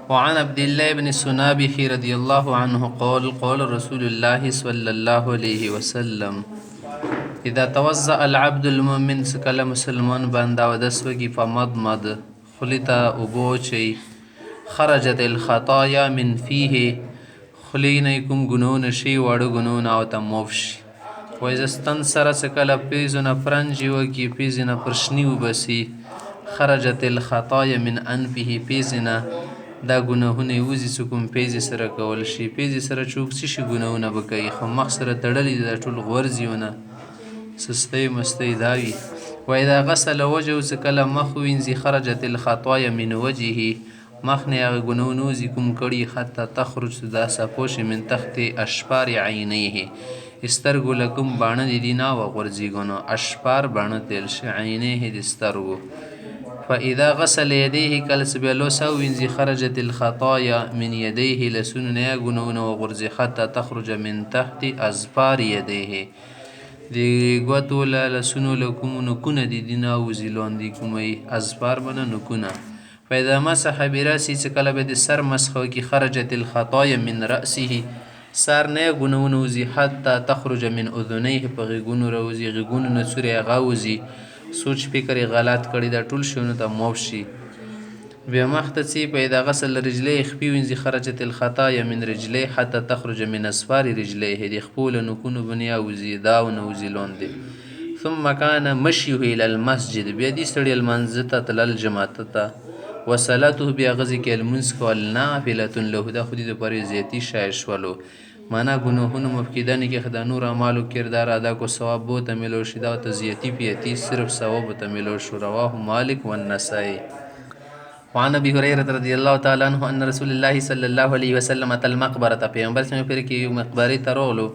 وعن عبد الله بن السنابخ رضي الله عنه قال قال رسول الله صلى الله عليه وسلم اذا توضأ العبد المؤمن کله مسلمان بنده اودس وکي فمضمض خلتا اوبوچي خرجت الخطايا من فيه خلینه کوم ګناونه شي واړه ګناونه او ته معاف شي واذا استنصر کله پیزونه فرنجي وکي پیزونه پرشني وبسي خرجت الخطايا من انفه پیزونه دا ګناهونه وزي چې کوم پیزې سره کول شي پیزې سره چوک څه شي ګناهونه به کوي خو مخ سره تړلي دا ټول غورځي سستۍ مستۍ دا وي واذا غسل وجهه چې کله مخ وینځي خرجت الخطايا من وجهه مخ نه هغه ګناهونه وزي کوم کړي حتی تخرج دا سپوش من تحت اشپار عینیه سترګو له کوم باڼه دي نه وغورځېږي نو اشپار باڼه تېل شي عینیه د سترګو فاذا غسل يديه کله چې بیا لوسه وینځي خرجت الخطايا من يديه لسونو نه ګناهونه وغورځي حتی تخرج من تحت اظفار يديه د ګوتو له لسونو له کومو نوکونه دي دي نه وځي لاندې کومه اظفار به نه نوکونه فاذا مسح براسه چې کله به د سر مسح وکړي خرجت الخطايا من رأسه سر نه ګناهونه وځي حتی تخرج من اذنيه په غېږونو راوځي غېږونو نه څورې هغه وځي سوچ فکر غلط کړي دا ټول شونه ته معاف شي بیا مخ ته څی پیدا غسل رجليه خپې وینځي خرجت الخطايا من رجليه حتی تخرج من اصفار رجليه د خپو له نوکونو بنیا وځي دا ونوځي لاندې ثم كان مشيه الى المسجد بیا دې سړی لمانځه ته تلل جماعت ته وصلاته بیا غزي کې لمونځ کول نافله له دا خو دې دپاره زیاتي شایع شولو معنا ګناهونه مفقدانې کې خدا نور اعمالو کردار ادا کو ثواب بو ته ملو شي دا ته زیاتی پیتی صرف ثواب ته ملو شو رواه مالک والنسائی وعن ابي هريره رضي الله تعالى عنه ان رسول الله صلى الله عليه وسلم اتى المقبره پیغمبر سم پر کې یو مقبره ترولو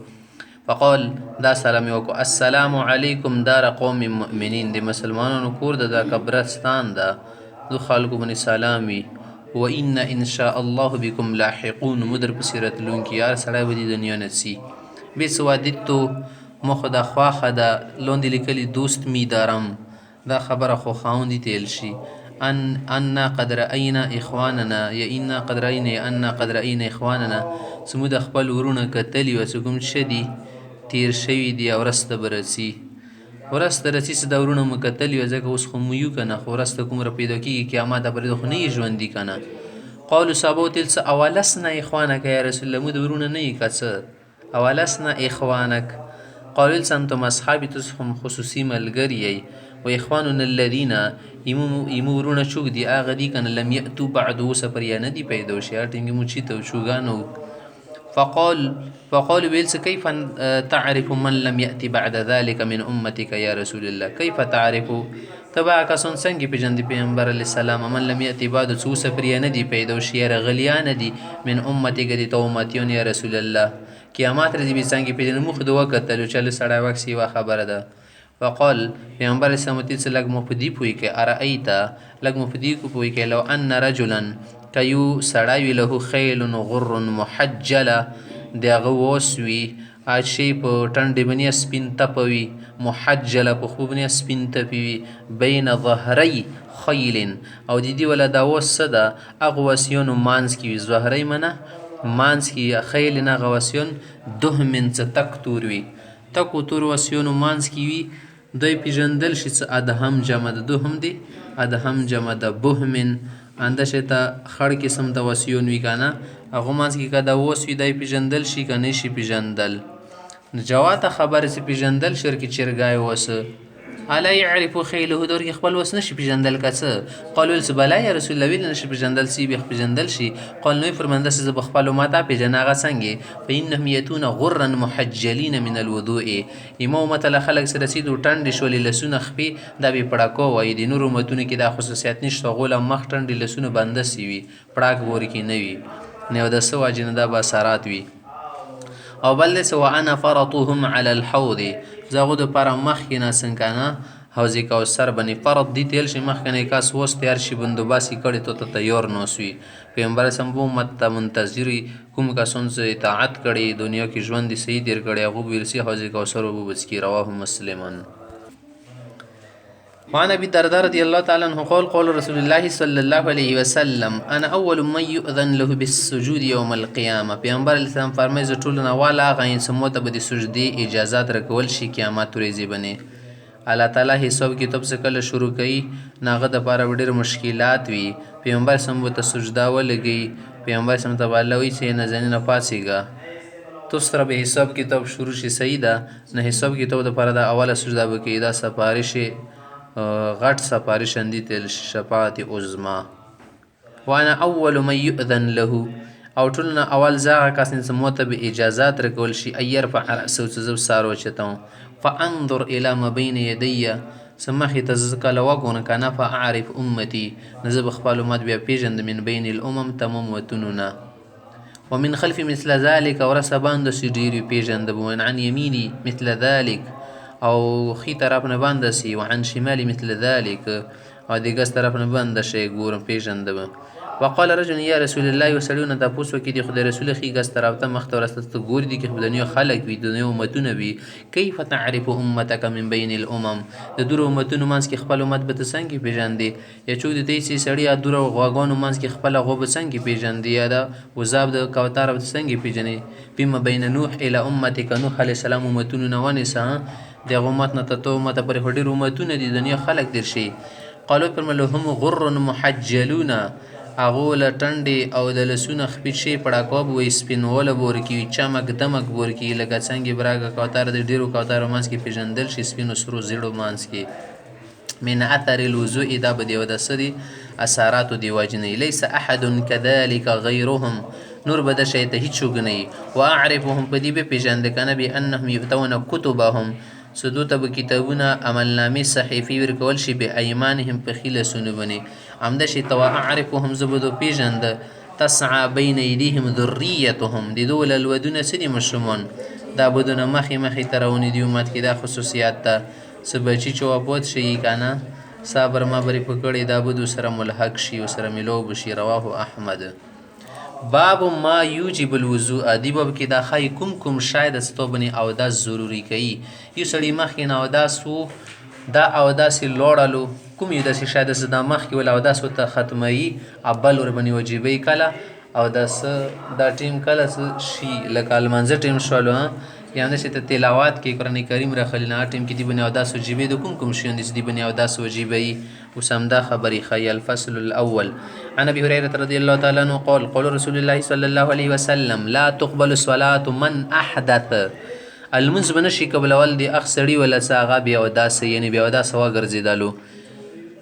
فقال دا سلام یو کو السلام علیکم دار قوم مؤمنین د مسلمانانو کور د قبرستان دا دو خلکو بن سلامي وإن إن شاء الله بكم لاحقون مدر بصيرت لون کی یار سړی ودی دنیا نسی بیس وادتو مخدا خواخدا لون دی لیکلی دوست می دارم دا خبر خو خاوندی تیل شي ان قد رأينا اخواننا یا ان قد رأينا ان قد رأينا اخواننا سمود خپل ورونه کتلی وسکم شدی تیر شوی دی اورسته برسی ورسته رسی څه دورونه مکتل یو ځکه اوس خو مو یو کنه خو ورسته کوم را پیدا کیږي قیامت پر خو نه ژوند دي کنه قالوا صحابه تل څه اولسنا اخوانک یا رسول الله مو دورونه نه کڅ اولسنا اخوانک قالوا انتم اصحابي تسهم خصوصي ملګری و اخواننا الذين يمورون شوق دي اغه دي کنه لم ياتوا بعد وسفر یا ندي پیدا شي ټینګ مو چی ته شوګانو فقال بيلس كيف تعرف من لم يأتي بعد ذلك من أمتك يا رسول الله كيف تعرف تبع کسان څنګه پیژندې پیغمبر علی السلام من لم يأتي بعد سو سفریا ندي پیدا شي رغلیان دي من امتك دي تومتيون يا رسول الله قیامت رضی به څنګه پیژنې مخ دوه کتل چل سړی وکسي وا خبره ده فقال پیغمبر سمتی څه لګ مفدی پوي کې ارایت لګ مفدی کو پوي کې لو ان رجلا کيو سړی له خیل غر محجله دغه وسوي اشي په ټنډې بنی سپین تپوي محجله په خوب بنی سپین تپوي بین ظهري خیل او د دې ولا دا وسده اغوسيون مانس کی ظهري منه مانس کی خیل نه غوسيون دهمن څه تک تور وي تکو تور وسيون مانس کی وي دوی پیژندل شي څه ادهم جمع د دوهم دي ادهم جمع د بهمن اندشه ته خړ قسم د وسیون وی کنه هغه مانس کی کدا وسوي دای پیژندل شي کنه شي پیژندل جواته خبر سي پیژندل شرک چرګای وسه الا يعرف خيله دور کې خپل وس نشي پیژندل کڅه قالوا بلا یا رسول الله ویل نشي پیژندل سی به پیژندل شي قال نو فرمانده سي بخپل ماته پیژناغه څنګه فإنهم يتون غرا محجلين من الوضوء امامه له خلق سره سيدو ټند شولې لسونه خپي دا به پړاکو وای د نور متونه کې دا خصوصیت نشته غوله مخ ټند لسونه بنده سی وي پړاک ور کې نه وي نو د سو اجنده بصارات وي او بل سو انا فرطهم على الحوض زغه د پر مخ کې نه څنګه حوض کوثر بني فرض دي تل شي مخ کنه کاس وس تیار شي بندوباسي کړي ته تیار نوسوي پیغمبر سمبو مت منتظری کوم کا سن سے اطاعت کړي دنیا کې ژوند دي صحیح دیر کړي هغه ورسي حوض کوثر وبس کی رواه مسلمان وعن ابي الدرداء رضي الله تعالى عنه قال قال رسول الله صلى الله عليه وسلم انا اول من يؤذن له بالسجود يوم القيامه. پیغمبر علیه السلام فرمایي زه ټولو نه اول هغه انسان ته به د سجدې اجازات راکول شي قیامت ورځې باندې. الله تعالی حساب کتاب څه کله شروع کوي نو هغه دپاره به ډېر مشکلات وي. پیغمبر سم به ته سجده ولګي، پیغمبر سم ته به الله وایي چې نازنینه پاڅېږه تو سره به حساب کتاب شروع شي. صحیح ده نه حساب کتاب دپاره دا اوله سجده به کوي، دا سپارش غټ سپارش اندي ته شفاعت عظما. وانا اول من يؤذن له او ټولنا اول زاغه کس انسان موته به اجازات رکول شي ایر فحرسو څه سارو چتاو فانظر الى ما بين يدي سمخي تزکل وګون کنه فاعرف امتي نزب خپل امت بیا پیژند من بين الامم تمام وتننا ومن خلف مثل ذلك ورسبان د سډيري پیژند ومن عن يميني مثل ذلك او خي طرف نه باندې سي وعن شمالي مثل ذلك او د ګس طرف نه باندې شي ګورم پیژندم. وقال رجل يا رسول الله وسلون د پوسو کې د خدای رسول خي ګس طرف ته مخ ته ورسته ګور دي کې بدنيو خلق وي د نو امتونه وي كيف تعرف امتك من بين الامم د دور امتونو مانس کې خپل امت به څنګه پیژندې یا چود دې سي سړی دور غواګانو مانس کې خپل غو به څنګه پیژندې یا د وزاب د کوثر به څنګه پیژنې بما بين نوح الى امتك نوح عليه السلام امتونو نه ونسه د امت نه ته امت پر هډیر امتونه دي دنیا خلق در شي. قالوا پر لهم غر محجلون اغه لټنډي او د لسونه خپې شي پړاکوب وې سپینول بورکی چمک دمک بورکی لکه څنګه براګه کوتر د ډیرو کوتر مانس کې پیژندل شي سپینو سرو زیړو مانس کې من اثر الوضوء دا بدیو د سدي اثرات دی وجنی ليس احد كذلك غيرهم نور بد شي ته هیڅ وګنی واعرفهم بدی به پیژند کنه به انهم یفتون کتبهم سدو ته کتابونه عملنامې صحیفې ورکول شي به ایمانهم په خیله سونه بني عمده شي تو اعرفهم زبدو پیژند تسعى بين ايديهم ذريتهم دي دول الودون سدي مشمون دا بدون مخي ترونی دی امت کې دا خصوصیات ته سبچی چوابوت شي کنه صبر ما بری پکړی دا بدو سره ملحق شي او سره ملو بشي. رواه احمد. باب ما یوجب الوضوء دی باب کې دا خای کوم شاید استوبني او دا ضروری کوي یو سړی مخ نه او دا سو دا او دا سی لوړلو کوم یو د شاید د مخ کې ول او دا سو ته ختمي ابل ور بني واجبې کله او دا ټیم کله شي لکه المنځ ټیم شولو یعنی چې ته تلاوت کې قران کریم راخلینا ټیم کې دی بني او دا سو جيبې د کوم شي اندې دی بني او دا سو واجبې وسمدا خبري خي. الفصل الاول عن ابي هريره رضي الله تعالى عنه قال قال رسول الله صلى الله عليه وسلم لا تقبل صلاه من احدث المنز بنشي قبل ولدي اخسري ولا ساغه بیا وداس یعنی بیا وداس وا ګرځیدلو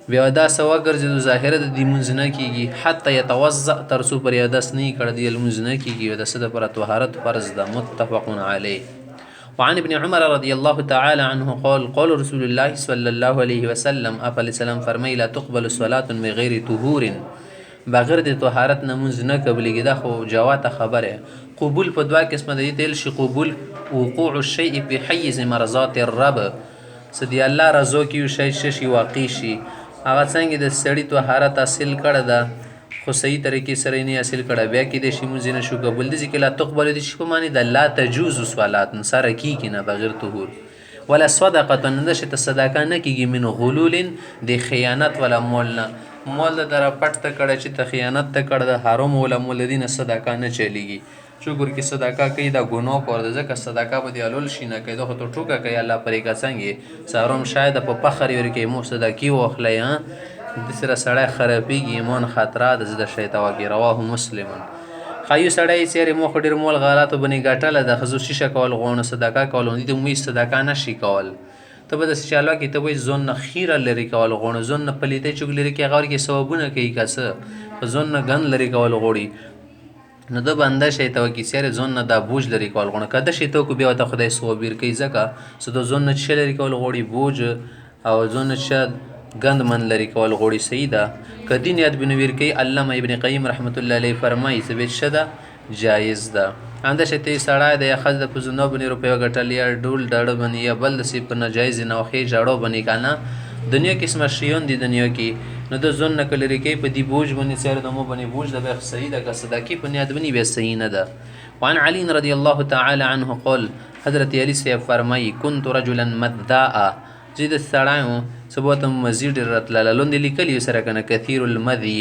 بیا وداس وا ګرځیدو ظاهره د دې منځ نه کیږي حتی يتوضا ترسو پر یادس نه کړ دی المنځ نه کیږي د صد پر طهارت فرض ده متفق علیه. وعن ابن عمر رضي الله تعالى عنه قال قال رسول الله صلى الله عليه وسلم افل سلام فرمای لا تقبل صلاه بغیر طهور بغیر د طهارت نمونځ نه قبلېږي. دا خو جواته خبره قبول په دوا قسمه دی تل شي قبول وقوع الشيء في حيز مرضات الرب سدي الله رضا کی شي شي واقع شي هغه څنګه د سړی طهارت حاصل کړه دا خو صحیح طریقې سره نه حاصل کړه بیا کې د شي مونږ نه شو قبول دي چې لا تقبل دي شي په معنی د لا تجوز صلات سره کی نه بغیر طهور ولا صدقه نشه تصدقه نه کیږي من غلول د خیانت ولا مول در پټ ته کړه چې ته خیانت ته کړه د حرام ولا مولدین صدقه نه چلیږي شکر کې صدقه کوي دا ګناه کور ده ځکه صدقه به دی علول شي نه کوي دا خو ته ټوکه کوي الله پرې کا څنګه ساروم شاید په فخر ور کې مو صدقي واخلې د سره سړی خرابېږي ایمان خطرات د شیطان واګي. رواه مسلم. خایو سړی چیرې مو خډیر مول غلطو بنې ګټله د خزو شیشه کول غوونه صدقه کول دي مو صدقه نشي کول ته به د چالو کې ته وې ځون خیره لري کول غوونه ځون پلیته چوک لري کې غور کې ثوابونه کوي کسه ځون غن لري کول غوړي نو د بنده شي ته کې سره ځون دا بوج لري کول غوونه کده شي ته کو بیا ته خدای ثوابیر کوي ځکه سو د ځون چې لري کول غوړي بوج او ځون چې گند من لري کول غوړي سیدا کدی نیت بنویر کوي علامه ابن قیم رحمت الله علیه فرمایي ثبت شده جایز ده انده شته سړی د اخذ د پزنو بنی روپیو ګټلیا ډول ډړ بنی یا بل سی په ناجایز نه خو جاړو بنی کنه دنیا کې اسمه شیون دي دنیا کې نو د ځون نکل لري کوي په دی بوج بنی سره د مو بنی بوج د به صحیح ده که صدقې په نیت بنی به صحیح نه ده. وعن علي رضي الله تعالى عنه قال حضرت علی سے فرمایي كنت رجلا مذاء زه د سړی وم څه به ورته مزي ډېر راتلله لوند یې لیکلي سره که نه کثیر المذي